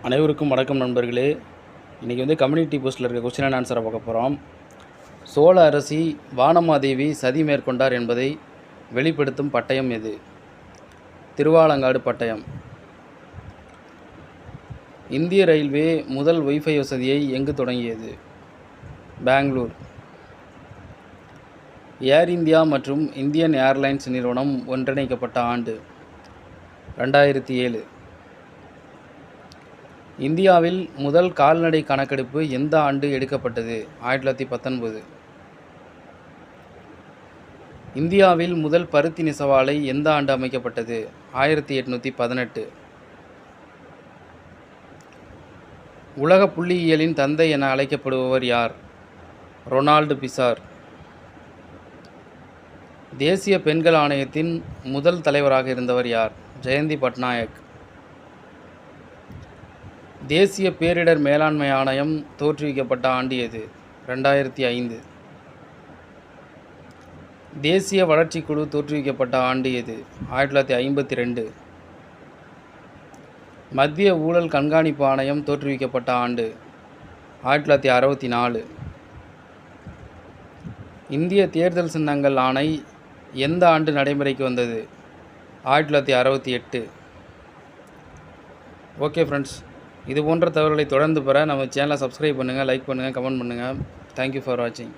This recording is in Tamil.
அனைவருக்கும் வணக்கம் நண்பர்களே. இன்றைக்கி கம்யூனிட்டி போஸ்ட்டில் இருக்க கொஸ்டின் அண்ட் ஆன்சரை பார்க்க போகிறோம். சோழ அரசி வானமாதேவி சதி மேற்கொண்டார் என்பதை வெளிப்படுத்தும் பட்டயம் எது? திருவாலங்காடு பட்டயம். இந்திய ரயில்வே முதல் வைஃபை வசதியை எங்கு தொடங்கியது? பெங்களூர். ஏர் இந்தியா மற்றும் இந்தியன் ஏர்லைன்ஸ் நிறுவனம் ஒன்றிணைக்கப்பட்ட ஆண்டு 2007. இந்தியாவில் முதல் கால்நடை கணக்கெடுப்பு எந்த ஆண்டு எடுக்கப்பட்டது? 1919. இந்தியாவில் முதல் பருத்தி நெசவாலை எந்த ஆண்டு அமைக்கப்பட்டது? 1818. உலக புள்ளியியலின் தந்தை என அழைக்கப்படுபவர் யார்? Ronald bizarre. தேசிய பெண்கள் ஆணையத்தின் முதல் தலைவராக இருந்தவர் யார்? ஜெயந்தி பட்நாயக். தேசிய பேரிடர் மேலாண்மை ஆணையம் தோற்றுவிக்கப்பட்ட ஆண்டு எது? 2005. தேசிய வளர்ச்சிக்குழு தோற்றுவிக்கப்பட்ட ஆண்டு எது? 1952. மத்திய ஊழல் கண்காணிப்பு ஆணையம் தோற்றுவிக்கப்பட்ட ஆண்டு 1964. இந்திய தேர்தல் சின்னங்கள் ஆணை எந்த ஆண்டு நடைமுறைக்கு வந்தது? 1968. ஓகே ஃப்ரெண்ட்ஸ், இது போன்ற தகவல்களை தொடர்ந்து பெற நம்ம சேனலை சப்ஸ்கிரைப் பண்ணுங்கள், லைக் பண்ணுங்கள், கமெண்ட் பண்ணுங்கள். தேங்க்யூ ஃபார் வாட்சிங்.